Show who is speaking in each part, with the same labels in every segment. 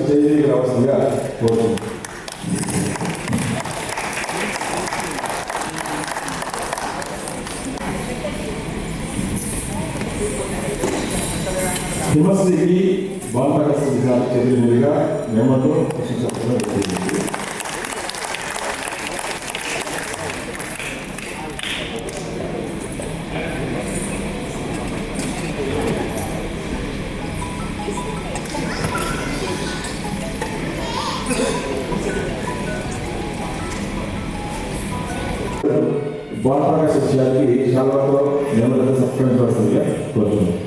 Speaker 1: స్టేజీకి రావాల్సిందిగా కోరుతున్నాను. హిమశ్రీకి బాలప్రకాశ్ గారి చేతుల మీదుగా మెమోతో ప్రశంసలు జరిగింది. బాలప్రకాశ్ గారికి శాలతో మెమోతో సత్కరించవలసిందిగా కోరుతున్నాను.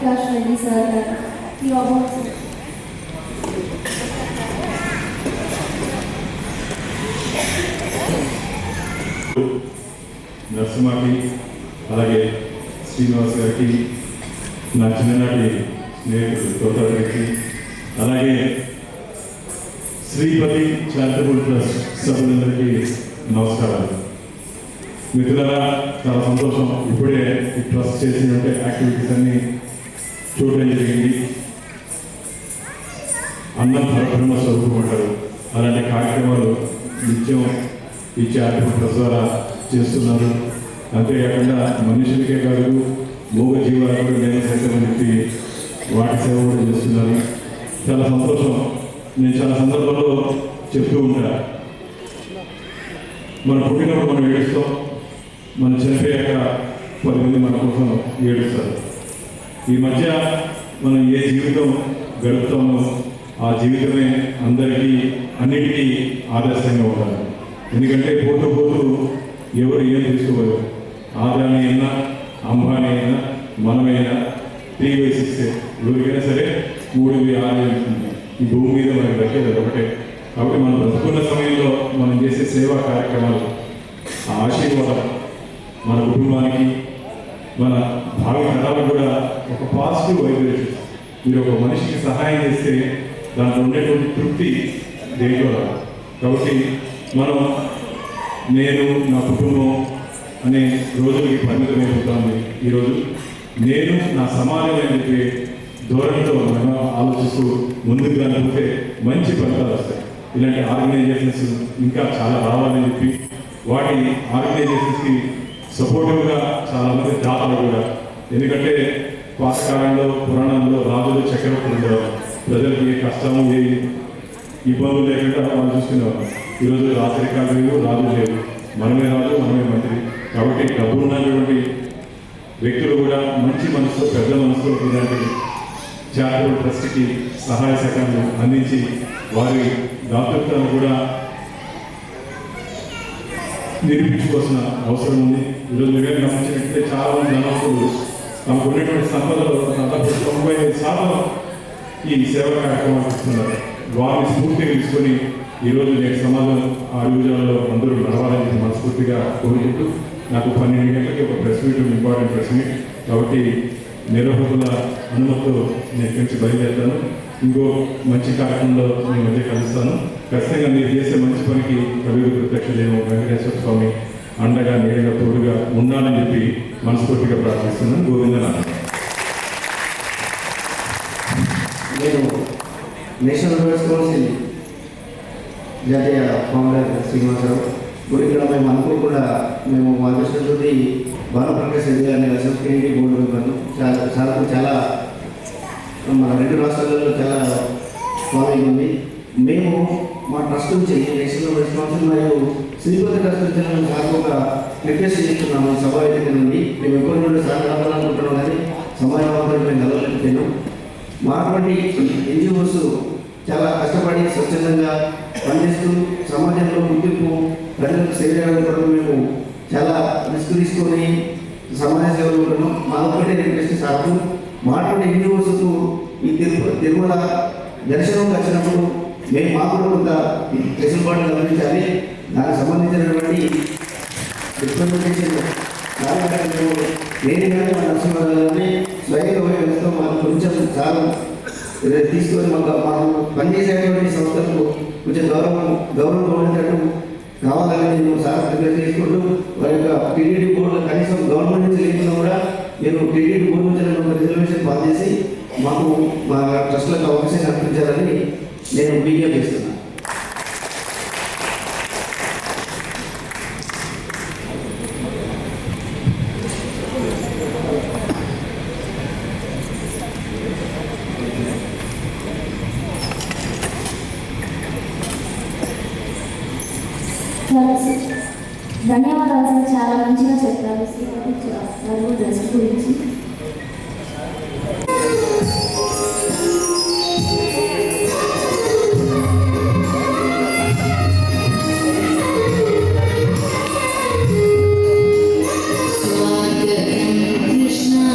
Speaker 2: ప్రకాష్ రెడ్డి సార్ గారు
Speaker 1: నరసింహకి అలాగే శ్రీనివాస్ గారికి నా చిన్ననాటి స్నేహితుడు తోటకి అలాగే శ్రీపతి చారిటబుల్ ట్రస్ట్ సభ్యులందరికీ నమస్కారాలు. మిత్రులారా, చాలా సంతోషం. ఇప్పుడే ఈ ట్రస్ట్ చేసినట్టే యాక్టివిటీస్ అన్ని చూడడం జరిగింది. అన్నం పరబ్రహ్మ స్వరూపం అంటారు. అలాంటి కార్యక్రమాలు నిత్యం ఈ చారిటబుల్ ట్రస్ట్ ద్వారా చేస్తున్నారు. అంతేకాకుండా మనుషులకే కాదు మూగ జీవాలకు నేను సైతం చెప్పి వాటి సేవ కూడా చేస్తున్నారు. చాలా సంతోషం. నేను చాలా సందర్భాల్లో చెప్తూ ఉంటా, మనం పుట్టినప్పుడు మనం ఏడుస్తాం, మనం చనిపోయాక 10 మంది మన కోసం ఏడుస్తారు. ఈ మధ్య మనం ఏ జీవితం గడుపుతామో ఆ జీవితమే అందరికీ అన్నిటికీ ఆదర్శంగా ఉండాలి. ఎందుకంటే పోతూ పోతూ ఎవరు ఏం తీసుకోవాలి. ఆదాని అయినా అంబానీ అయినా మనమైనా 3/6 ఎవరికైనా సరే 3/6 ఉంటుంది. ఈ భూమి మీద మనకు దక్కేది ఒకటే. కాబట్టి మనం బ్రతుకున్న సమయంలో మనం చేసే సేవా కార్యక్రమాలు ఆ ఆశీర్వాదం మన కుటుంబానికి మన భావి తరాలకు కూడా ఒక పాజిటివ్ వైబ్రేషన్. మీరు ఒక మనిషికి సహాయం చేస్తే దాంట్లో ఉండేటువంటి తృప్తి దేంట్లో రాదు. కాబట్టి మనం నేను నా కుటుంబం అనే రోజులకి పరిమితమైపోతుంది. ఈరోజు నేను నా సమాజం అని చెప్పి ధోరణితో మనం ఆలోచిస్తూ ముందుకు వెళ్ళిపోతే మంచి ఫలితాలు వస్తాయి. ఇలాంటి ఆర్గనైజేషన్స్ ఇంకా చాలా రావాలని చెప్పి వాటి ఆర్గనైజేషన్స్కి సపోర్టివ్గా చాలామంది దాతలు కూడా, ఎందుకంటే పాతకాలంలో పురాణంలో రాజులు చక్రవర్తులు ఉండేవారు. ప్రజలకి ఏ కష్టము ఏ ఇబ్బందులు లేకుండా వాళ్ళు చూసుకునేవారు. ఈరోజు రాజరికాలు లేవు, రాజులు లేవు, మనమే రాజు మనమే మంత్రి. కాబట్టి డబ్బు ఉన్నటువంటి వ్యక్తులు కూడా మంచి మనసుతో పెద్ద మనసుతో ఇలాంటి చారిటబుల్ ట్రస్ట్కి సహాయ సహకారాలు అందించి వారి దాతృత్వాన్ని కూడా నిరూపించుకోవాల్సిన అవసరం ఉంది. ఈరోజు మీరు గమనించినట్లయితే చాలా మంది ధనవంతులు తమకు ఉన్నటువంటి సంపదలో దాదాపు 95% ఈ సేవా కార్యక్రమాలు ఇస్తున్నారు. వారిని స్ఫూర్తిగా తీసుకొని ఈరోజు నేటి సమాజం ఆ యువజనంలో అందరూ నడవాలని మనస్ఫూర్తిగా కోరుకుంటూ, నాకు 12 గంటలకి ఒక press meet, important press meet కాబట్టి నిర్వాహకుల అనుమతితో నేను ఇక్కడి నుంచి బయలుదేరుతాను. ఇంకో మంచి కార్యక్రమంలో నేను మధ్య కలుస్తాను. ఖచ్చితంగా మీరు చేసే మంచి పనికి కవిగా ప్రత్యక్ష దేవం వెంకటేశ్వర స్వామి అండగా నేరుగా తోడుగా ఉండాలని చెప్పి మనస్ఫూర్తిగా ప్రార్థిస్తున్నాను. గోవిందనాథ్.
Speaker 3: నేను నేషనల్ యూనివర్సిటీ కౌన్సిల్ జాతీయ ఫౌండర్ శ్రీనివాసరావు గుడికి మేము అనుకోకుండా మేము మా దృష్టితో భానుప్రకాష్ రెడ్డి గారిని అసోసియేట్ బోర్డు మెంబర్లు చాలా మన 2 రాష్ట్రాలలో చాలా ఫాలోయింగ్ ఉంది. మేము మా ట్రస్ట్ నుంచి నేషనల్ యూనివర్సిటీ కౌన్సిల్ మరియు శ్రీపతి ట్రస్ట్ నుంచి మేము సార్ ఒక రిక్వెస్ట్ చేస్తున్నాము. సభా వేదిక నుండి మేము ఎప్పటి నుండి సార్ కలవాలనుకుంటున్నాం, కానీ సమయం మేము కలవలేకపోయాము. మాటువంటి ఎన్జిఓస్ చాలా కష్టపడి స్వచ్ఛందంగా పనిచేస్తూ సమాజంలో గుర్తింపు ప్రజలకు సేవ చేయడం కొరకు మేము చాలా రిస్క్ తీసుకొని సమాజ సేవలు ఉంటాము. మా ఒక్కటే రిక్వెస్ట్ సార్కు మాటువంటి ఎన్జిఓస్కు ఈ తిరుమల దర్శనం వచ్చినప్పుడు మేము మాకు కొంత వెసులుబాటు గమనించాలి. దానికి సంబంధించినటువంటి రిప్రజెంటేషన్ నేను కానీ మా నరసింహారావుని స్వయంగా వ్యవస్థ మాకు కొంచెం చాలా తీసుకొని మాకు పనిచేసేటువంటి సంస్థలకు కొంచెం గౌరవం ఉండేటట్టు కావాలని నేను సార్ రిక్వెస్ట్ చేసుకుంటూ వారి యొక్క టీటీడీ బోర్డు కనీసం గవర్నమెంట్ నుంచి లేకుండా కూడా నేను టీటీడీ బోర్డు నుంచి రిజర్వేషన్ పాస్ చేసి మాకు మా ట్రస్ట్లకు అవకాశం కల్పించాలని నేను విజ్ఞప్తి చేస్తున్నాను.
Speaker 2: ధన్యవాదాలు సార్, చాలా మంచిగా చెప్పారు శ్రీపతి ట్రస్ట్ గురించి.
Speaker 4: Krishna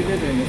Speaker 2: Thank you.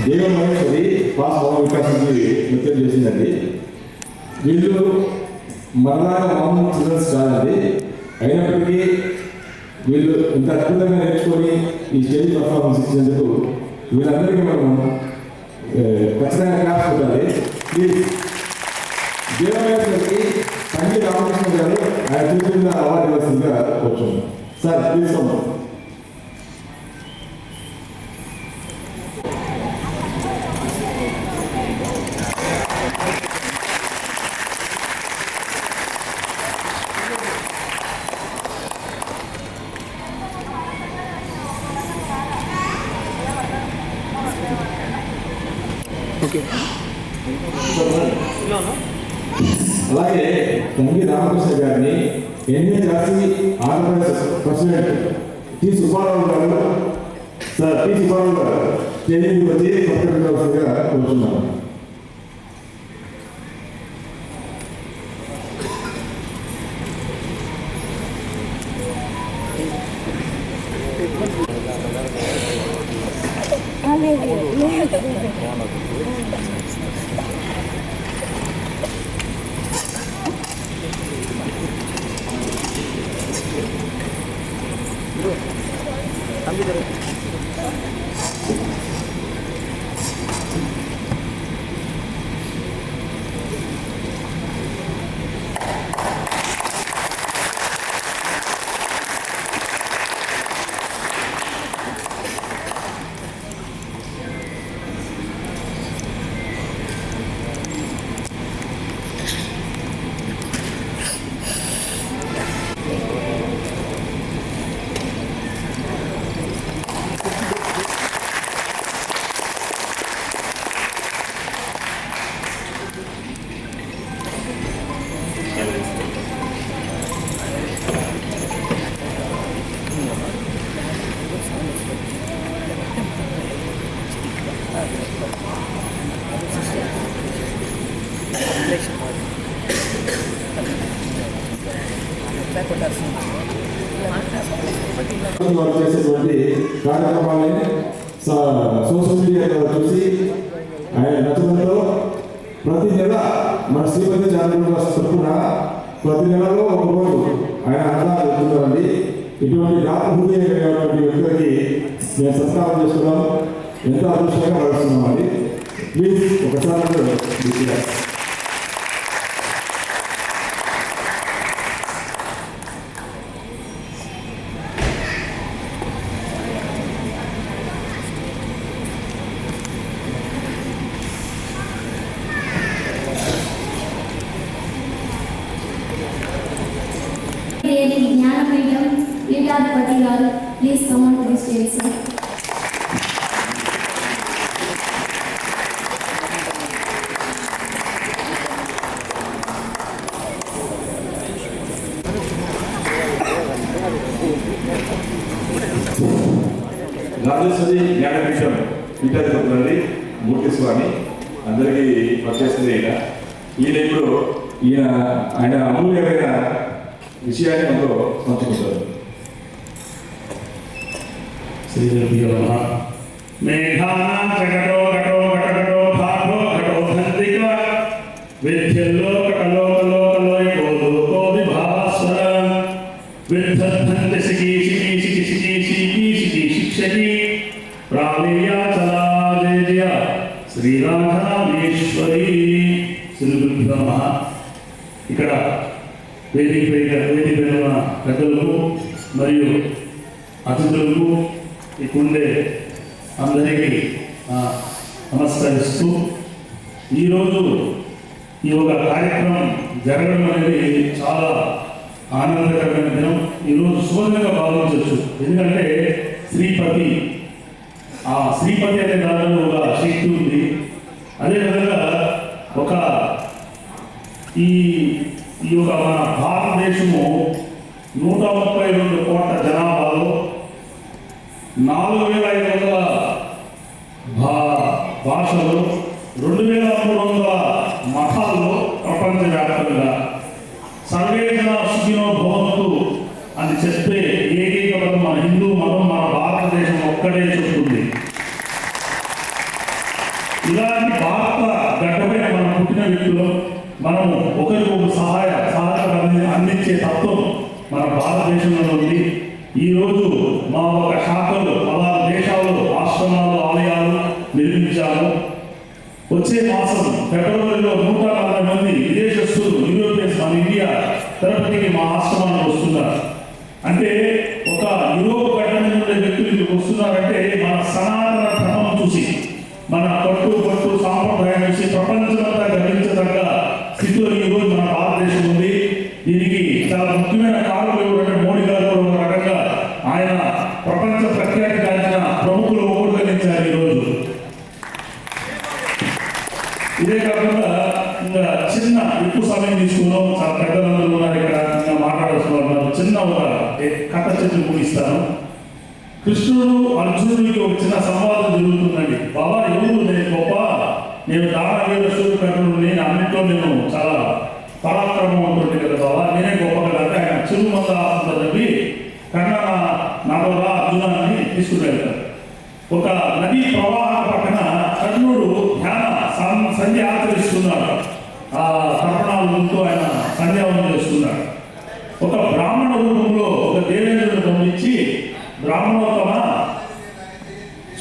Speaker 4: దేవ మహేశ్వరి పాస్ భవన వికాసానికి నృత్యం చేసిందండి. వీళ్ళు మరణాల మామూలు చిల్డ్రన్స్ కాదండి. అయినప్పటికీ వీళ్ళు ఇంత అద్భుతంగా నేర్చుకొని ఈ స్టేజ్ పర్ఫార్మెన్స్ ఇచ్చినందుకు వీళ్ళందరికీ మనం ఖచ్చితంగా క్లాస్ కొట్టాలి. ప్లీజ్ దేవమహేశ్వరికి సంగీత రామకృష్ణ గారు ఆయన చూపించిన అవార్డు ఇవ్వాల్సిందిగా కోరుతున్నాం. Sir please come. అలాగే తంగి రామకృష్ణ గారిని ఎన్ఏజాసి ఆంధ్రప్రదేశ్ ప్రెసిడెంట్ టి సుబ్బారావు గారు సార్ టి సుబ్బారావు గారు స్టేజ్ వచ్చి సత్కరించవలసిందిగా కోరుతున్నాను. వారు చేసేటువంటి కార్యక్రమాలని సోషల్ మీడియా ద్వారా చూసి ఆయన నచ్చడంతో ప్రతి నెల మన శ్రీపతి చారిటబుల్ ట్రస్ట్ తరఫున ప్రతి నెలలో ఒక రోజు ఆయన అన్నదానం జరుగుతున్నారండి. ఇటువంటి రాత్రి వ్యక్తులకి మేము సత్కారం చేస్తున్నాం. ఎంతో అదృష్టంగా భావిస్తున్నామండి. ప్లీజ్ ఒకసారి
Speaker 2: జ్ఞానపీఠం పీఠాధిపతి గారు please come to the stage sir.
Speaker 1: Rajeshwari Jnanapeetham పీఠాధిపతి మూర్తి స్వామి అందరికీ వచ్చేసింది. ఈయన ఇప్పుడు ఆయన అమూల్యమైన విషయాన్ని మనలో పంచుకుంటారు.
Speaker 5: శ్రీదేవి మేఘానాం జగతో ఘటో ఘటఘటో భాగో ఘటో ధంతిక విద్యల్లోకలోకలోకలోయకో లోకో విభాస్వర విద్ధంతి సికి సికి సికి సికి సికి సికి శిక్షకి ప్రాణేయాచలాజయ శ్రీరాఘవేశ్వరి శ్రీగురుభ్యో నమః. ఇక్కడ వేదిక ఉన్న పెద్దలకు మరియు అతిథులకు ఇక్కడే అందరికీ నమస్కరిస్తూ ఈరోజు ఈ ఒక కార్యక్రమం జరగడం అనేది చాలా ఆనందకరమైన దినం. ఈరోజు సువర్ణంగా భావించవచ్చు. ఎందుకంటే శ్రీపతి ఆ శ్రీపతి అనే దానిలో ఒక శక్తి ఉంది. అదేవిధంగా ఒక ఈ యొక్క మన భారతదేశము 132 కోట్ల జనాభాలో 4500 భాషలు 2300 మతాల్లో ప్రపంచవ్యాప్తంగా సర్వే జనా సుఖినో భవంతు అని చెప్పే ఏకైక పదం మన హిందూ మతం ఒక్కడే చెప్తుంది. ఇలాంటి భారత గడ్డపైన మనం పుట్టిన వ్యక్తులు మనము ఒకరికొకరు సహాయకాన్ని అందించే తత్వం మన భారతదేశంలో ఉంది. ఈరోజు మా ఒక శాఖలు అలా దేశాలు ఆశ్రమాలు ఆలయాలు నిర్మించాము. వచ్చే మాసం ఫిబ్రవరిలో 140 మంది విదేశస్తులు యూరోపియన్స్ మన ఇండియా తిరుపతికి మా ఆశ్రమానికి వస్తున్నారు. అంటే ఒక యూరోప్ గడ్డ మీద ఉండే వ్యక్తులు ఇక్కడికి వస్తున్నారంటే మన సనాతన ధర్మం చూసి మన పట్టు సాంప్రదాయం చూసి ప్రపంచమంతా గమనించదగ్గ స్థితిలో ఈరోజు మన భారతదేశం ఉంది. దీనికి చాలా ముఖ్యమైన కారణం ఎవరంటే మోడీ గారు ఒక రకంగా ఆయన ప్రపంచ ప్రఖ్యాతి గాంచిన ప్రముఖులు ఓర్గనించారు ఈరోజు. ఇదే కాకుండా ఇంకా చిన్న ఎక్కువ సమయం తీసుకున్నాం, చాలా పెద్దలందరూ ఉన్నారు ఇక్కడ, ఇంకా మాట్లాడుతున్నారు. చిన్న ఒక కథ చెప్పి ముగిస్తాను. కృష్ణుడు అర్జునుడికి ఒక చిన్న సంవాదం జరుగుతుందండి. బాబా ఎవరు నేను గొప్ప, నేను దానవీర సూర్యకర్ణుడు, నేను అన్నింటిలో నేను చాలా పరాక్రమం ఉంటుంది కదా బాబా, నేనే గొప్ప కదా అంటే ఆయన చిరుమంద ఆసంతో చెప్పి కర్ణ నడవరా అర్జునాన్ని తీసుకుని వెళ్తారు. ఒక నదీ ప్రవాహం పక్కన కర్ణుడు ధ్యాన సంధ్య ఆచరిస్తున్నాడు. ఆ తర్పణాలతో ఆయన సంధ్యావనం చేస్తున్నాడు. ఒక బ్రాహ్మణ రూపంలో ఒక దేవేంద్రుడు పంపించి, బ్రాహ్మణోత్తమ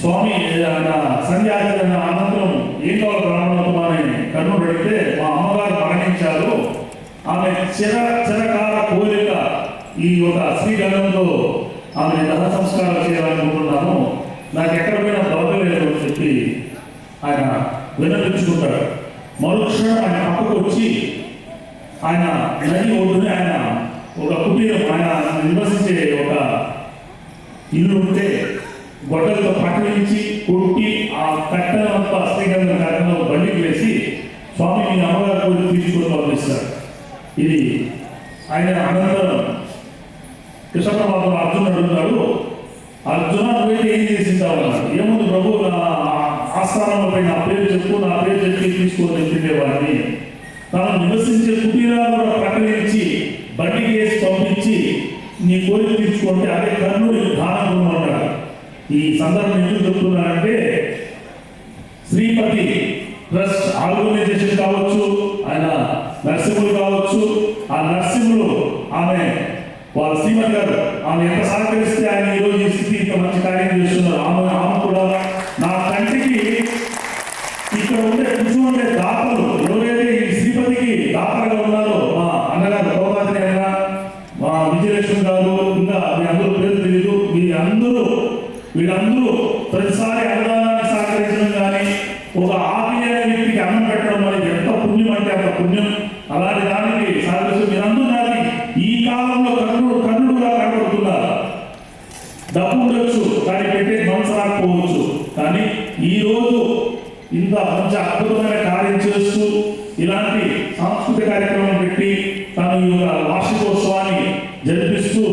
Speaker 5: స్వామి ఆయన సంధ్యాచరణ అనంతరం ఏం కావాలి బ్రాహ్మణోత్తమ అని కర్ణుడు అడిగితే, మా అమ్మగారు మరణించారు, ఆమె చిరకాల కోరిక ఈ ఒక శ్రీగంధంతో ఆమె దహ సంస్కారం చేయాలనుకుంటున్నాను, నాకు ఎక్కడ పోయినా దొరకలేదు అని చెప్పి ఆయన విన్నపించుకుంటాడు. మరుక్షణం ఆయన పక్కకు వచ్చి ఆయన నది ఒడ్డుని ఆయన ఒక కుటీరం ఆయన నివసించే ఒక ఇల్లు ఉంటే గొడ్డలతో పట్టణించి కొట్టి ఆ కట్టెలంతా శ్రీగంధ కట్టెలో బండికి వేసి స్వామి మీ అమ్మగారు కోరిక తీసుకొని పంపిస్తాడు. ఇది ఆయన అనంతరం కృష్ణ పరమాత్మ అర్జునుడు అడుగుతాడు, అర్జున నువ్వైతే ఏం చేసింటావు అన్నాడు. ఏముంది ప్రభు, నా ఆస్థానంపై నా పేరు చెప్పు, నా పేరు చెప్పి తీసుకొని తినేవాడిని. తను నివసించే కుటీరాలు కూడా ప్రకటించి బండికి వేసి పంపించి నీ కోరిక తీర్చుకుంటే అదే కర్ణుడి దానం అన్నాడు. ఈ సందర్భం ఎందుకు చెప్తున్నానంటే, శ్రీపతి ట్రస్ట్ ఆర్గనైజేషన్ కావచ్చు, ఆయన నరసింహులు కావచ్చు, ఆ నరసింహులు ఆమె వాళ్ళ శ్రీమతి గారు ఆమె ఎంత సహకరిస్తే ఆయన ఈరోజు ఈ స్థితి ఇంత మంచి కార్యం చేస్తున్నారు. ఆమె కూడా నా కంటికి ఇక్కడ కూర్చుండే దాతలు ఎవరైతే ఈ శ్రీపతికి దాతలుగా ఉన్నారో, మా అన్నగారు గౌరవాన్ని అయినా మా విజయలక్ష్మి గారు, ఇంకా మీ అందరూ పేరు తెలియదు, వీళ్ళందరూ ప్రతిసారి అన్నదానాన్ని సహకరించడం కానీ ఒక ఆత్మీయ వ్యక్తికి అన్నం పెట్టడం అనేది ఎంత పుణ్యం అంటే అంత పుణ్యం. అలాంటి దానికి సహకరిస్తూ మీరందరూ దాన్ని ఈ కాలంలో కర్ణుడుగా కనబడుతున్నారు. డబ్బు ఉండొచ్చు కానీ పెట్టే మనసు రాకపోవచ్చు, కానీ ఈరోజు ఇంత మంచి అద్భుతమైన కార్యం చేస్తూ ఇలాంటి సాంస్కృతిక కార్యక్రమం పెట్టి తను ఈ వార్షికోత్సవాన్ని జరిపిస్తూ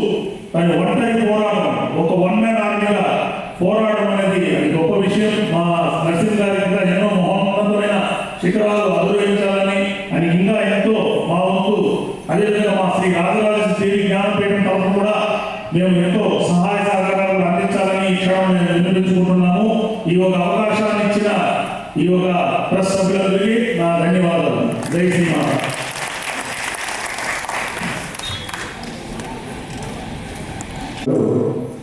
Speaker 5: తను ఒంటరి పోరాటం, ఒక వన్ మ్యాన్ ఆర్మీగా పోరాటం అనేది అది గొప్ప విషయం. మా నరసింహ గారి ఇంకా ఎన్నో మహోన్నతమైన శిఖరాలు అధిరోహించాలని అని ఇంకా ఎంతో మా వంతు, అదేవిధంగా మా శ్రీ రాజరాజ దేవి జ్ఞానపీఠం తరఫున కూడా మేము ఎంతో సహాయ సహకారాలు అందించాలని ఈ క్షణం మేము విన్నవించుకుంటున్నాము. ఈ ఒక అవకాశాన్ని ఇచ్చిన ఈ ఒక ప్రెస్ సభ్యులందరికీ నా ధన్యవాదాలు. జై శ్రీమాత.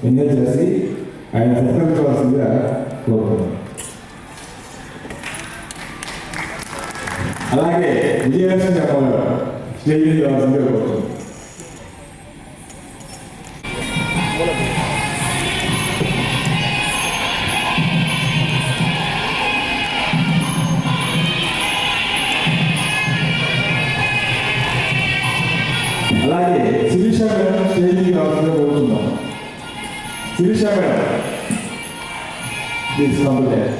Speaker 4: ఎంజాయ్ చేసి ఆయన సత్కరించవలసిందిగా కోరుతున్నాను. అలాగే విజయలక్ష్మి చెప్పాలి స్టేజ్ మీద రావాల్సిందిగా కోరుతున్నాను. అలాగే శిరీష మేడం స్టేజ్ మీద రావాల్సిందిగా కోరుతున్నాం. Shirisha madam please complete.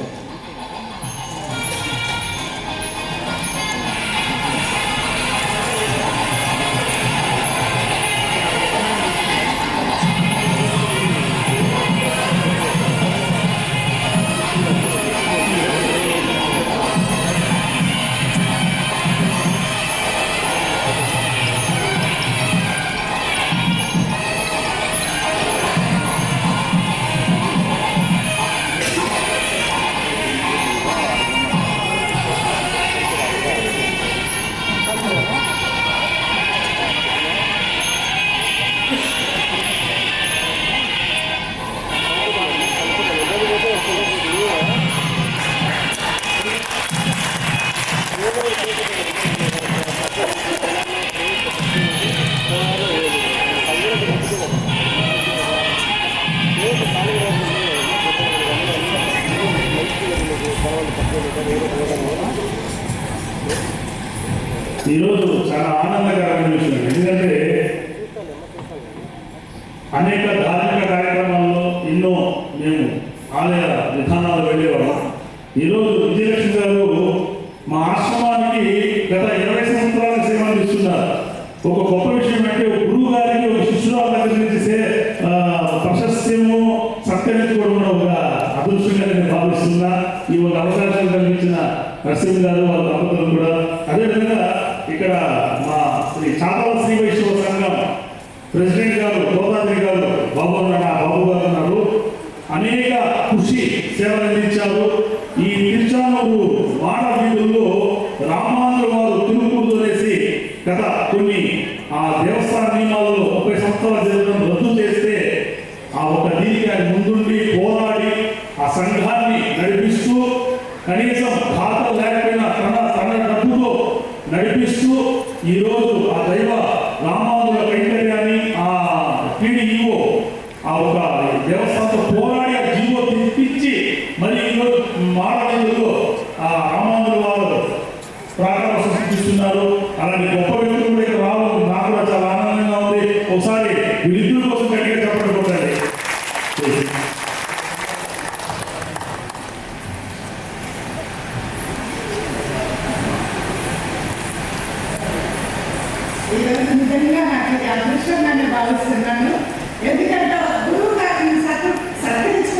Speaker 5: ఈరోజు చాలా ఆనందకరమైన విషయం. ఎందుకంటే అనేక ధార్మిక కార్యక్రమాల్లో ఎన్నో మేము ఆలయ విధానాలు వెళ్ళేవాళ్ళం. ఈరోజు విజయలక్ష్మి గారు మా ఆశ్రమానికి గత 20 సంవత్సరాల సేవ అందిస్తున్నారు. ఒక గొప్ప విషయం అంటే గురువు గారికి ఒక శిష్యురాల దగ్గర నుంచి ప్రశస్త్యము సత్కరించుకోవడం ఒక అదృష్టంగా నేను భావిస్తున్నా. ఈ ఒక అవకాశం కల్పించిన నరసింహ గారు వాళ్ళ దంపతులు కూడా. అదేవిధంగా ఇక్కడ మా శ్రీ చాపల శ్రీ వైష్ణవ సంఘం ప్రెసిడెంట్ గారు గోదావరి గారు బాబు గారు ఉన్నారు. అనేక కృషి సేవలు అందించారు. ఈ తిరుచానూరు వాడ వీధుల్లో రామానుజుల వారు తిరుగుతూ వేసి గత కొన్ని ఆ దేవస్థాన నియమాలలో 30 సంవత్సరాల జీవితం రద్దు చేస్తే ఆ ఒక దీనికి ఆయన ముందుండి పోరాడి ఆ సంఘాన్ని నడిపిస్తూ కనీసం ఖాతాలు లేకపోయినా తన డబ్బుతో నడిపిస్తూ ఈరోజు ఆ దైవ రామానుజుల కైంకర్యాన్ని ఆ టీడీఓ ఆ ఒక దేవస్థానంతో పోరాడి ఆ జీవో తెప్పించి మరి ఈరోజు మాడవీధుల్లో ఆ రామానుజుల వారు ప్రాకారం సృష్టిస్తున్నారు. అలాంటి గొప్ప వ్యక్తులు కూడా ఇక్కడ రావడం నాకు కూడా చాలా ఆనందంగా ఉంది. ఒకసారి వీళ్ళిద్దరి కోసం గట్టిగా చెప్పండి కొట్టండి.
Speaker 6: ఈరోజు నిజంగా నాకు ఇది అదృష్టంగానే భావిస్తున్నాను. ఎందుకంటే గురువు గారిని సత్కరించ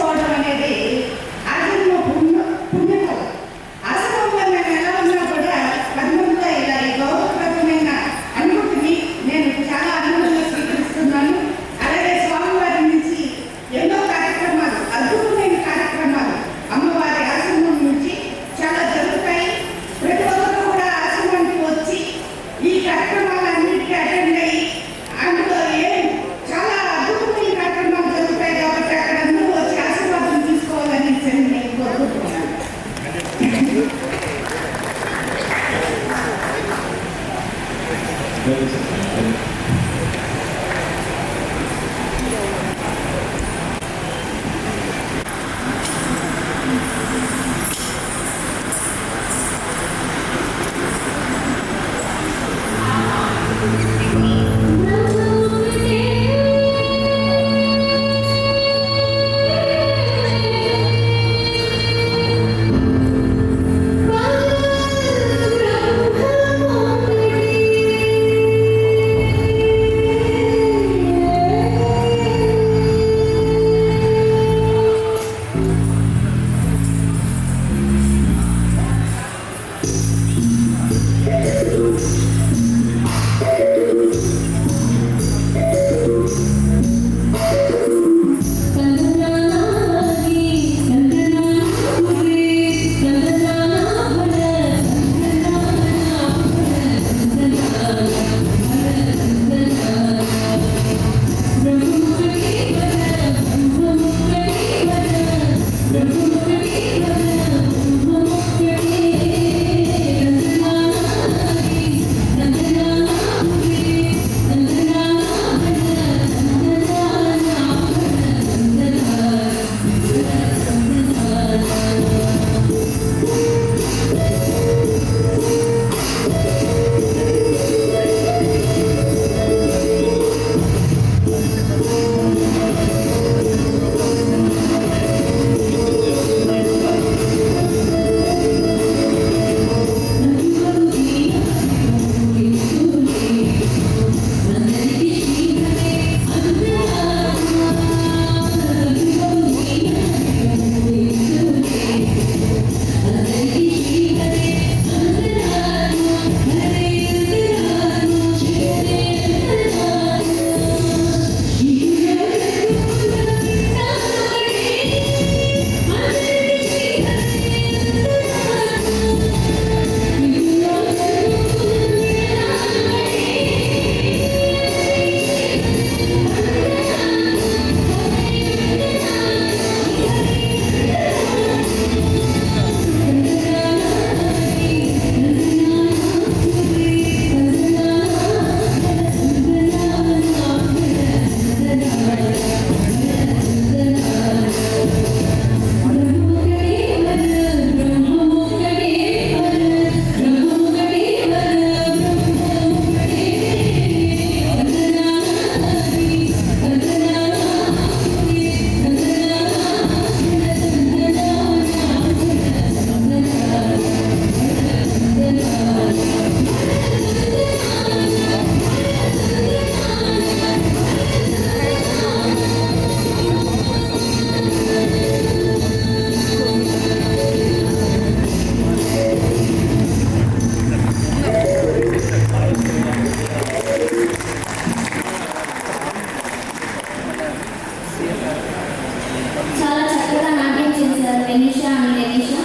Speaker 2: చాలా చక్కగా నాట్యం చేశారు వెనీషా అండ్ లెనీషా.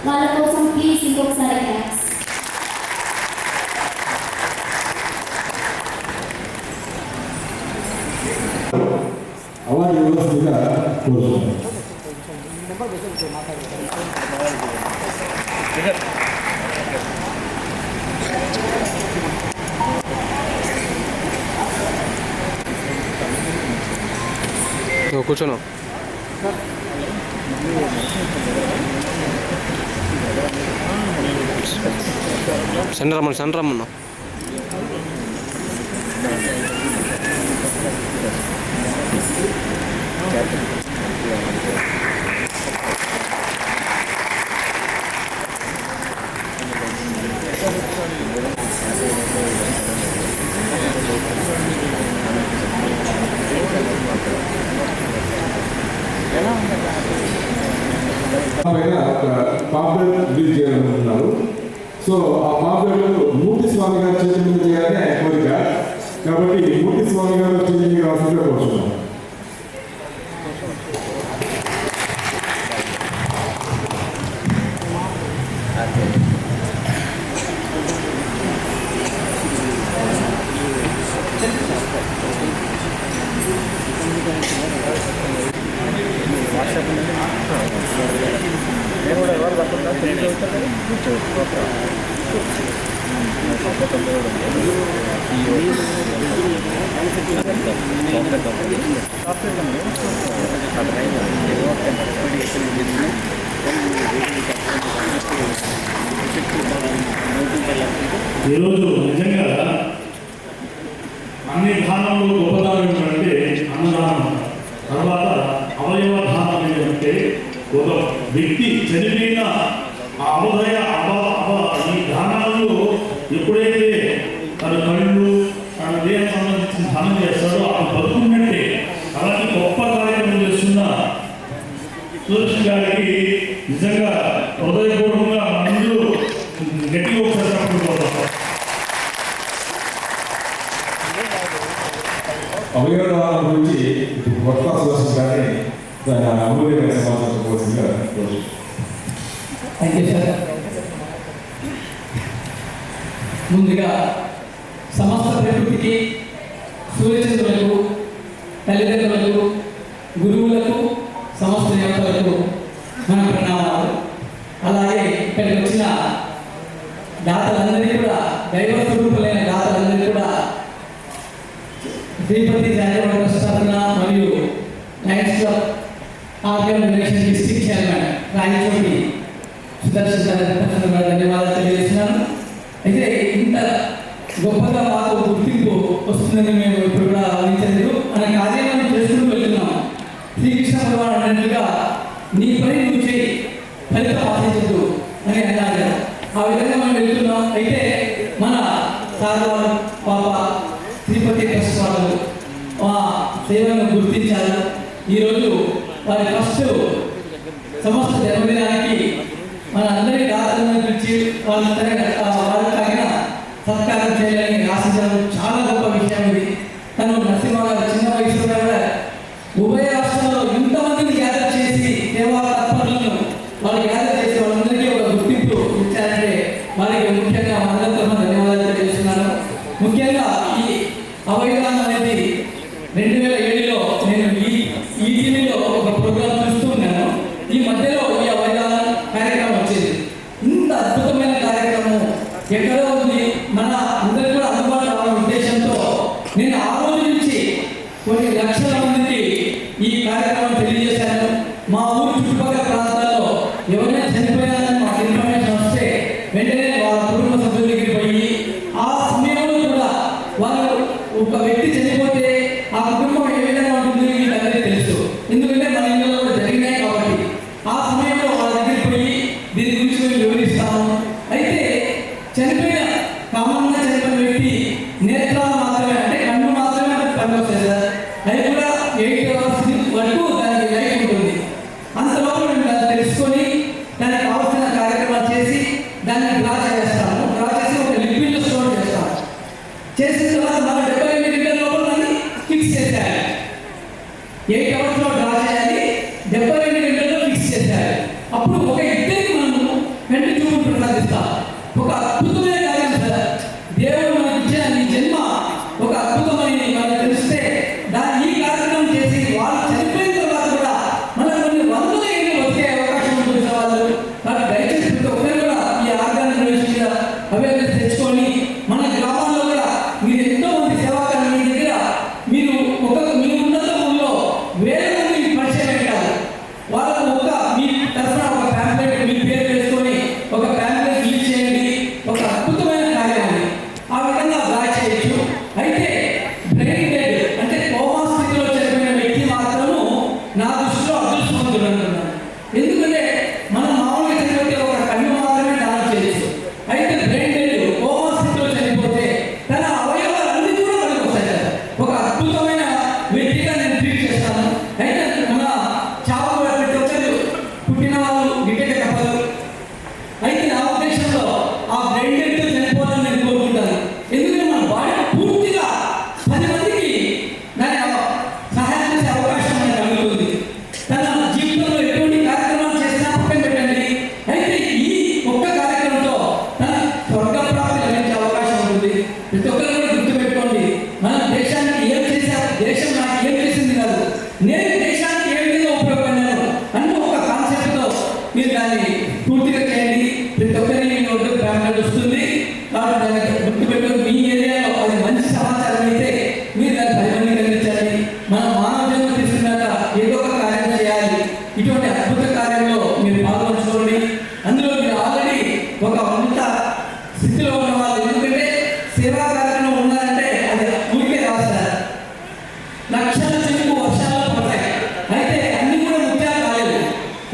Speaker 2: వాళ్ళ కోసం ప్లీజ్ ఇంకొకసారి క్లాప్స్.
Speaker 4: అవార్డు ఇవ్వాల్సిందిగా కోరుతున్నాను.
Speaker 7: కూర్చోను. సెంటర్ రమ్మన్నా.
Speaker 4: పైన ఒక పాంప్లెట్ రిలీజ్ చేయాలనుకుంటున్నారు. సో ఆ పాంప్లెట్ మూర్తి స్వామి గారు చేతి మీద చేయాలని ఆయన కోరిక. కాబట్టి మూర్తి స్వామి గారు చేతి మీద రావాల్సిందిగా కోరుతున్నాం.
Speaker 5: ఈరోజు నిజంగా అన్ని దానంలో గొప్పదానం ఏంటంటే అన్నదానం. తర్వాత అవయవ దానం ఏంటంటే ఒక వ్యక్తి చనిపోయిన అవధయ ఈ దానాలు ఎప్పుడైతే తన కళ్ళు తన దేహం సంబంధించిన దానం చేస్తాడో అది బతుకున్నట్టే. అలాంటి గొప్ప కార్యక్రమం చేస్తున్న సుదర్శన్ గారికి నిజంగా హృదయపూర్వకంగా అందరూ గట్టిగా ఒకసారి
Speaker 4: అవయవాల గురించి కొత్త సుదర్శన్ గారిని దాని అమూల్యమైన సమాచారం కోసంగా కోరుతున్నాను.
Speaker 8: Thank you sir. ముందుగా సమస్త ప్రకృతికి, సూర్యచంద్రులకు, తల్లిదండ్రులకు, గురువులకు, సమస్త దేవతలకు మన ప్రణామాలు. అలాగే ఇక్కడికి వచ్చిన దాతలందరికీ కూడా, దైవ స్వరూపులైన దాతలందరికీ కూడా శ్రీపతి జాతీయ ట్రస్ట్ తరఫున మరియు lions club organization district chairman Rayachoti Sudarshan తరఫున ధన్యవాదాలు తెలియజేస్తున్నాను. అయితే ఇంత గొప్పగా మాకు గుర్తింపు వస్తుందని మేము ఇప్పుడు కూడా ఊహించలేదు. మన కార్యాలను చేసుకుంటూ వెళ్తున్నాం. శ్రీకృష్ణ భగవాన్ అన్నట్టుగా నీ పని నువ్వు చేయి, ఫలితం ఆశించద్దు అని అన్నారు. ఆ విధంగా మనం వెళ్తున్నాం. అయితే మన సార్ పాప శ్రీపతి ట్రస్ట్ వాళ్ళు ఆ సేవలను గుర్తించారు. ఈరోజు వారి ఫస్ట్ సమస్త జన్మదినానికి మన అందరి దాతలను పిలిచి వాళ్ళకి తగిన సత్కారం చేయాలని ఆశించడం చాలా గొప్ప విషయం. ఇది తను నరసింహ గారు చిన్న వయసులో కూడా ఉభయ రాష్ట్రాల్లో ఇంతమందిని గ్యాదర్ చేసి సేవా తత్పరులను వాళ్ళు గ్యాదర్ చేసి వాళ్ళందరికీ ఒక గుర్తింపు ఇచ్చారంటే వారికి ముఖ్యంగా మనందరితో ధన్యవాదాలు తెలియజేస్తున్నాను. ముఖ్యంగా ఈ అవయవానం అనేది 2007లో నేను ఈ టీవీలో ఒక ప్రోగ్రాం చూస్తూ ఉన్నాను. ఈ మధ్యలో ఈ అవయవానం కార్యక్రమం వచ్చేది. ఇంత అద్భుతమైన కార్యక్రమం ఎక్కడో ఉంది, మన అందరికీ కూడా అందుబాటులో రావాలనే ఉద్దేశంతో నేను ఆ రోజు నుంచి కొన్ని లక్షల మందికి ఈ కార్యక్రమం తెలియజేశాను. మా ఊరు చుట్టుపక్కల ప్రాంతాల్లో ఎవరైనా చనిపోయారని మాకు ఇన్ఫర్మేషన్ వస్తే వెంటనే వాళ్ళ కుటుంబ సభ్యుల దగ్గరికి పోయి, ఆ సమయంలో కూడా వాళ్ళు ఒక వ్యక్తి చనిపోతే ఆ కుటుంబం ఏ విధంగా ఉంటుంది మీకు అందరికీ తెలుసు. ఎందుకంటే మన ఇళ్ళలో కూడా జరిగినాయి కాబట్టి ఆ సమయంలో వాళ్ళ దగ్గరికి పోయి దీని గురించి మేము వివరిస్తాము. అయితే చనిపోయిన కామన్గా చనిపోయిన వ్యక్తి నేత్రాలు మాత్రమే, అంటే కన్ను మాత్రమే పని వస్తుంది సార్. అది కూడా 8 hours వరకు దానికి లైఫ్ ఉంటుంది. అంతలోపు అదృష్టవంతుడు అంటున్నాను. ఎందుకంటే మనం మామూలుగా చనిపోతే ఒక కన్ను మాత్రమే దానం చేయొచ్చు. అయితే బ్రెయిన్ డెడ్ కోమా స్థితిలో చనిపోతే తన అవయవాలన్నీ కూడా మనకు వస్తాయి కదా. ఒక అద్భుతమైన వ్యక్తిగా నేను ట్రీట్ చేస్తాను. అయితే మన చావు ప్రతి ఒక్కరు పుట్టిన వాళ్ళు గిట్టక తప్పదు. అయితే నా ఉద్దేశంలో ఆ బ్రెయిన్ డెడ్తో చనిపోవాలని నేను కోరుకుంటాను. ఎందుకంటే మన బాడీ పూర్తిగా 10 మందికి దాని సహాయం చేసే అవకాశం మనకు కలుగుతుంది. తన జీవితంలో ఎటువంటి కార్యక్రమాలు చేసినా పక్కన పెట్టండి. అయితే ఈ ఒక్క కార్యక్రమంతో తన స్వర్గ ప్రాప్తి లభించే అవకాశం ఉంటుంది. ప్రతి ఒక్కరు కూడా గుర్తుపెట్టుకోండి, మన దేశానికి ఏం చేశారు, దేశం నాకు ఏం చేసింది కాదు, నేను దేశానికి ఏ విధంగా ఉపయోగపడినాను అన్న ఒక కాన్సెప్ట్తో మీరు దాన్ని పూర్తిగా చేయండి. ప్రతి ఒక్కరిని మీ వద్ద ప్రేమ వస్తుంది. కాబట్టి దాన్ని గుర్తుపెట్టుకుని మీ ఏరియాలో అది మంచి సమాచారం అయితే మీరు దాన్ని 10 మందికి అందించాలి. మన మానవ జన్మ తీసుకున్నాక ఏదో ఒక కార్యం చేయాలి. ఇటువంటి అద్భుత కార్యంలో మీరు పాల్గొంచుకోండి. అందులో మీరు ఆల్రెడీ ఒక ఉన్నత స్థితిలో ఉన్న వాళ్ళు, ఎందుకంటే సేవా కార్యక్రమం ఉన్నారంటే అది ఊరికే రాస్తారు. లక్షల చెరుకు వర్షాలు పడతాయి. అయితే అన్ని కూడా ముత్యాలు కాలేదు.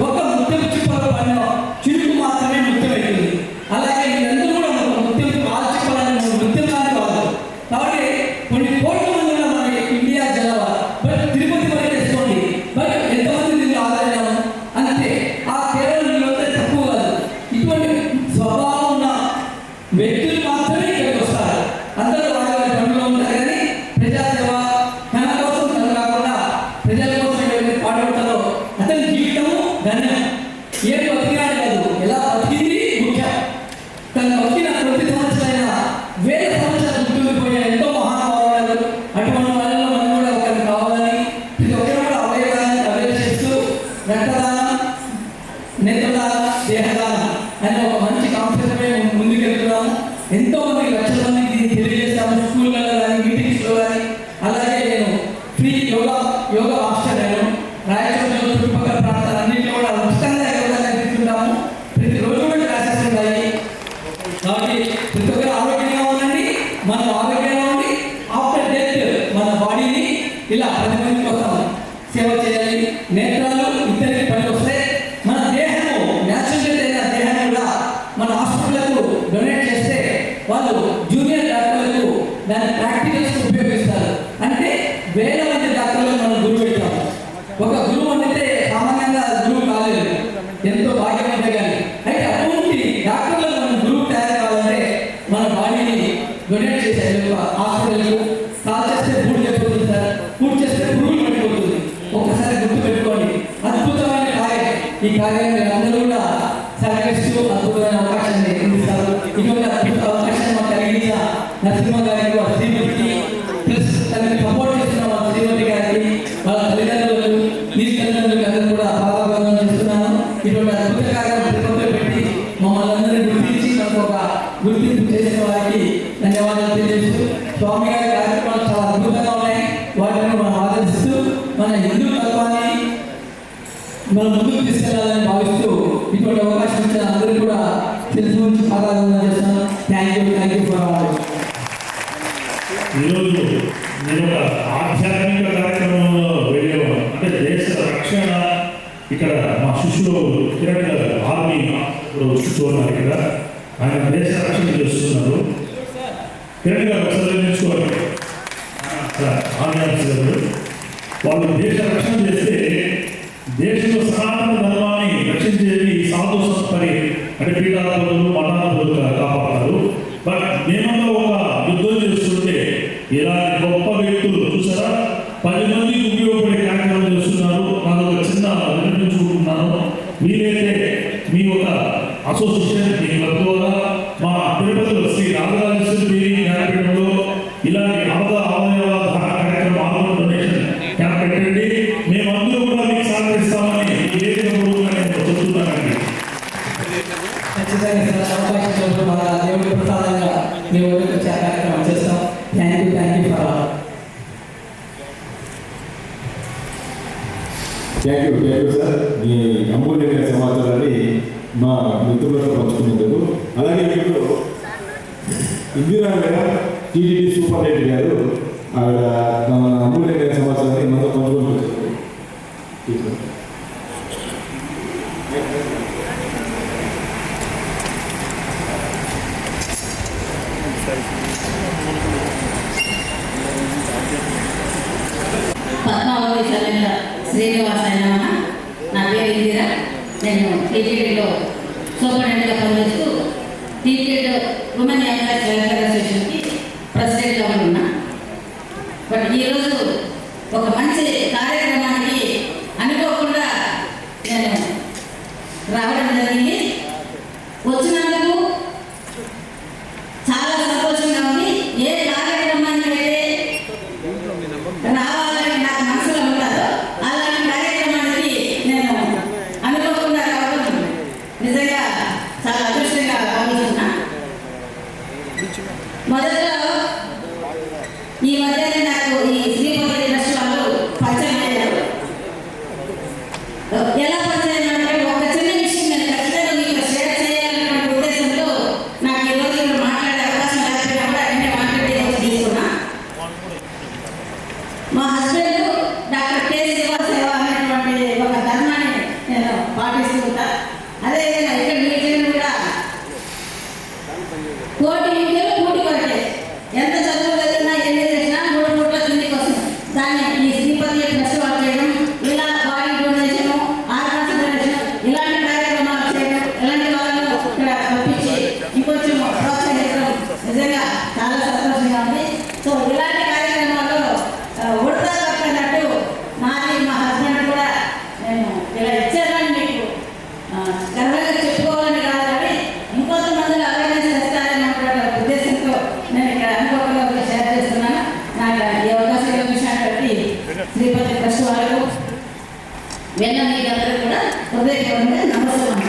Speaker 8: ఒక ముత్యం చిప్పలు పడిన చిరుకు మాత్రమే ముత్యం అవుతుంది. అలాగే ఇదంతా కూడా ఒక ముత్యం కాల్చిపోవాలని ముత్యం లాంటి కాదు. కాబట్టి కొన్ని కోట్ల మంది ఉన్న మన ఇండియా జనాభా, బట్ తిరుపతి వరకు వేసుకోండి, బట్ ఎంతమంది దీన్ని ఆదరించాము అంతే. ఆ కేవలం మీరంతా తక్కువ కాదు. ఇటువంటి స్వభావం ఉన్న వ్యక్తులు మాత్రమే ఇక్కడికి వస్తారు. అందరూ వాళ్ళ పనులు ఉంటారు. కానీ ప్రజాసేవ తన కోసం తను కాకుండా ప్రజల కోసం ఎవరైతే పాటుపడతారో అతని జీవితము ధన్యం. ఏం బతికినాడు కాదు, ఎలా బతికింది ముఖ్యం. తను బతికిన ప్రతి సంవత్సరాలైనా 1000 సంవత్సరాలు గుర్తుండిపోయే ఎంతో మహానుభావులు. అటువంటి వాళ్ళలో మనం కూడా ఒకరికి కావాలని ప్రతి ఒక్కరు కూడా అవయవాన్ని అభిలషిస్తూ రక్తదానం, నేత్రదానం, దేహదానం అనే ఒక మంచి కాన్సెప్ట్ మేము ముందుకెళ్తున్నాము. ఎంతో మంది లక్షల మందికి దీన్ని తెలియజేస్తాము. స్కూళ్ళలో కానీ మీటింగ్స్లో కానీ. అలాగే నేను ఫ్రీ యోగా మాస్టర్ నేను రాయచోటి చుట్టుపక్కల ప్రాంతాలన్నింటిలో కూడా ఉచితంగా యోగా నేర్పిస్తుంటాము. ప్రతిరోజు కూడా క్లాసెస్ ఉంటాయి. కాబట్టి ప్రతి ఒక్కరు ఆరోగ్యంగా ఉండండి. మనం ఆరోగ్యంగా ఉండి ఆఫ్టర్ డెత్ మన బాడీని ఇలా 10 మంది కోసం సేవ చేయాలి. నేత్రాలు ఇద్దరికి పనికి వస్తాయి. మన దేహము న్యాచురల్ అయిన దేహాన్ని కూడా మన హాస్పిటల్కు డొనేట్ చేస్తే వాళ్ళు జూనియర్ డాక్టర్లకు దాన్ని ప్రాక్టికల్స్ ఉపయోగిస్తారు. అంటే 1000 మంది డాక్టర్లకు మనం గురువు పెట్టాము. ఒక గురువు అంటే సామాన్యంగా గురువు కాలేదు, ఎంతో భాగ్యం ఉంటే కానీ. అయితే అటువంటి డాక్టర్లకు మనం గురువు తయారు కావాలంటే మన బాడీని డొనేట్ చేసే హాస్పిటల్కు. కాల్ చేస్తే బూడి చెప్పుతుంది సార్, పూర్తి చేస్తే పురుగులు పడిపోతుంది. ఒక్కసారి గుర్తు పెట్టుకోండి. అద్భుతమైన కార్యం. ఈ కార్యాన్ని అందరూ కూడా సహకరిస్తూ అద్భుతమైన అవకాశాన్ని అందిస్తారు. ఇటువంటి అద్భుత అవకాశాన్ని మాకు కలిగించిన నరసింహ గారికి, వాళ్ళ శ్రీమతికి, ప్లస్ తనని సపోర్ట్ చేస్తున్న వాళ్ళ శ్రీమతి గారికి, వాళ్ళ తల్లిదండ్రులకు, నీ తల్లిదండ్రులకు అందరూ కూడా పాదాభివందనం చేస్తున్నాను. ఇటువంటి అద్భుత కార్యం ప్రతి పెట్టి మమ్మల్ని అందరినీ గుర్తించి మనకు ఒక గుర్తింపు చేసిన వారికి ధన్యవాదాలు తెలియజేస్తూ, స్వామి గారి కార్యక్రమాలు చాలా అద్భుతంగా ఉన్నాయి. వాటిని మనం ఆదరిస్తూ మన హిందూ తత్వాన్ని మనం ముందుకు తీసుకెళ్లాలని భావిస్తూ ఇటువంటి అవకాశం ఇచ్చిన అందరికీ కూడా తెలిసి నుంచి పాదాభివందనం చేస్తున్నాను. Thank you for all.
Speaker 5: ఈరోజు నేను ఒక ఆధ్యాత్మిక కార్యక్రమంలో వెళ్ళేవాడు. అంటే దేశ రక్షణ ఇక్కడ మా శిష్యులు కిరణ్ గారు ఆర్మీ చూస్తున్నారు. ఇక్కడ ఆయన దేశ రక్షణ చేస్తున్నారు. కిరణ్ గారు ఒకసారి నేర్చుకోవాలి. ఆర్మీ ఆఫీసర్ గారు వాళ్ళు దేశ రక్షణ చేస్తే దేశంలో సనాతన ధర్మాన్ని రక్షించేది సాధు సంస్థని అంటే పీఠాధిపతులు, మఠాధిపతులు కాపాడతారు. బట్ మేమంతా ఒక యుద్ధం చేస్తుంటే ఇలాంటి గొప్ప వ్యక్తులు చూసారా 10 మందికి ఉపయోగపడే కార్యక్రమం చేస్తున్నారు. నాకు ఒక చిన్న వినిపించుకుంటున్నాను. వీలైతే మీ ఒక అసోసియేషన్ మీ క్లబ్ ద్వారా మా తిరుపతిలో శ్రీ రాజరాజేశ్వరి జ్ఞానపీఠంలో ఇలాంటి అవయవ కార్యక్రమం ఆర్గన్ డొనేషన్ క్యాంప్ పెట్టండి. మేమందరూ కూడా మీకు సహకరిస్తామని ఈ వేదిక పూర్వకంగా నేను చెప్తున్నానండి.
Speaker 8: ఖచ్చితంగా దేవుడి ప్రసాదంగా మీ ఊరికి వచ్చే కార్యక్రమం చేస్తాం. Thank you for all.
Speaker 4: Thank you sir. మీ అమూల్యమైన సమాచారాన్ని మా మిత్రులతో పంచుకునేందుకు. అలాగే ఇప్పుడు ఇందిరా మేడం టీడీపీ సూపరింటెండెంట్ గారు ఆవిడ తమ అమూల్యమైన సమాచారాన్ని మనతో పంచుకుంటున్నారు.
Speaker 6: పద్మావతి సరేంద్ర శ్రీనివాస నమః. నా పేరు ఇందిరా. నేను టీటీడీలో సూపరింటెండెంట్గా పనిచేస్తూ టీటీడీ ఉమెన్ ఎంప్లాయీస్ వెల్ఫేర్ అసోసియేషన్కి ప్రెసిడెంట్గా ఉన్నా. బట్ ఈరోజు ఒక మంచి కార్యక్రమానికి అనుకోకుండా నేను రావడం జరిగింది. వచ్చినందుకు చాలా సంతోషంగా ఉంది. ఏ కార్యక్రమానికి అయితే రావాలని నాకు మనసులో ఉంటుందో అలాంటి కార్యక్రమానికి నేను అనుకోకుండా రావడం నిజంగా చాలా అదృష్టంగా భావిస్తున్నా. మొదట్లో ఈ మధ్యనే నాకు ఈ శ్రీపతి ట్రస్ట్ వాళ్ళు పరిచయం అయ్యారు. ఎలా పరిచయం అంటే ఒక చిన్న విషయం నేను ఖచ్చితంగా మీకు షేర్ చేయాలనే ఉద్దేశంతో నాకు ఈ రోజు ఇక్కడ మాట్లాడే అవకాశం లేకపోయినా కూడా అన్ని మాట్లాడే రోజు తీసుకున్నా. మా హస్బెండ్ డాక్టర్ కె శ్రీనివాస అనేటువంటి ఒక ధర్మాన్ని నేను పాటిస్తూ ఉంటా. అదేవిధంగా ఇక్కడ మీటింగ్ కూడా కోటి ఇంటిలో కూటి కొరకే. ఎంత చదువు చదివినా ఎన్ని చేసినా 3 పూట్ల తిండి కోసం దాన్ని ఈ శ్రీపతి ట్రస్ట్ వాళ్ళు చేయడం, ఇలా బాడీ డొనేషన్, ఆర్గాన్స్ డొనేషన్ ఇలాంటి కార్యక్రమాలు చేయడం, ఇలాంటి వాళ్ళను ఇక్కడ పంపించి ఇంకొంచెం ప్రోత్సహించడం నిజంగా చాలా సంతోషంగా ఉంది. సో ఇలాంటి కార్యక్రమాల్లో ఉడతా తప్పనట్టు నాది మా హస్బెండ్ కూడా నేను ఇలా ఇచ్చానని మీకు గర్వంగా చెప్పుకోవాలని కాదు, కానీ ఇంకొంతమందిలో అవేర్నెస్ చేస్తారన్న ఉద్దేశంతో నేను ఇక్కడ అనుకోకుండా ఒకటి షేర్ చేస్తున్నాను. నాకు ఈ అవకాశం కల్పించినటువంటి శ్రీపతి ట్రస్ట్ వాళ్ళకు వెళ్ళ మీకు అందరూ కూడా హృదయపూర్వకంగా నమస్కారం.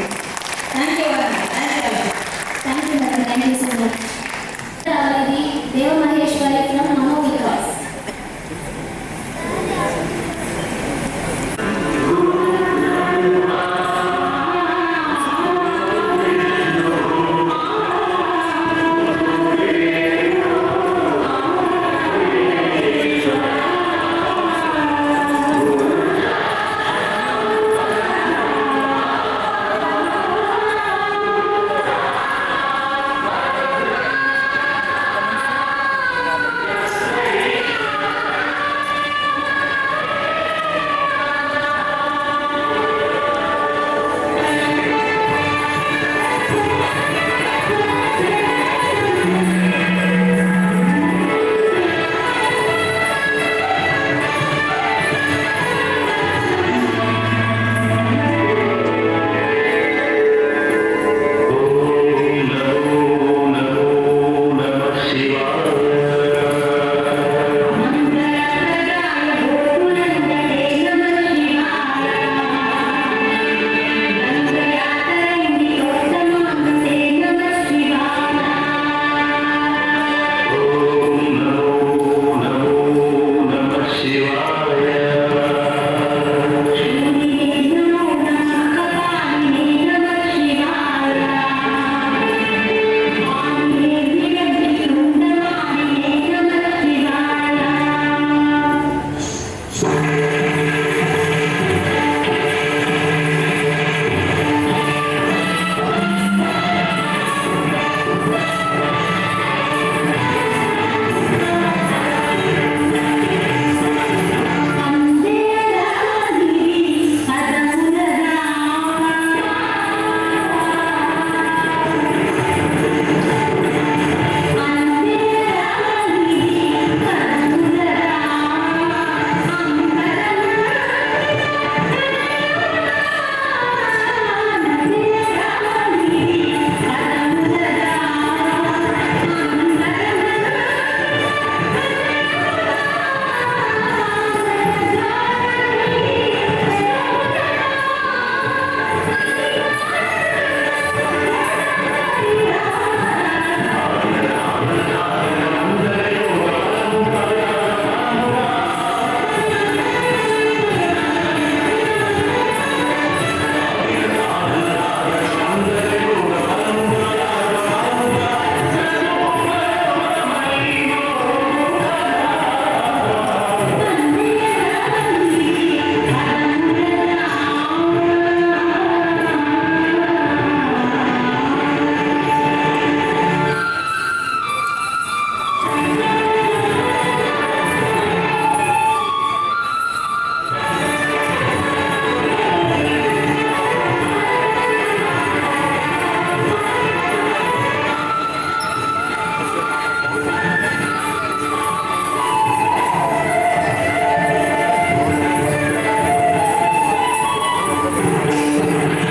Speaker 6: Thank you
Speaker 2: thank you madam. Thank you so much. ఇది దేవ Maheshwari from Mano Vikas.
Speaker 6: Thank you.
Speaker 4: Thank you.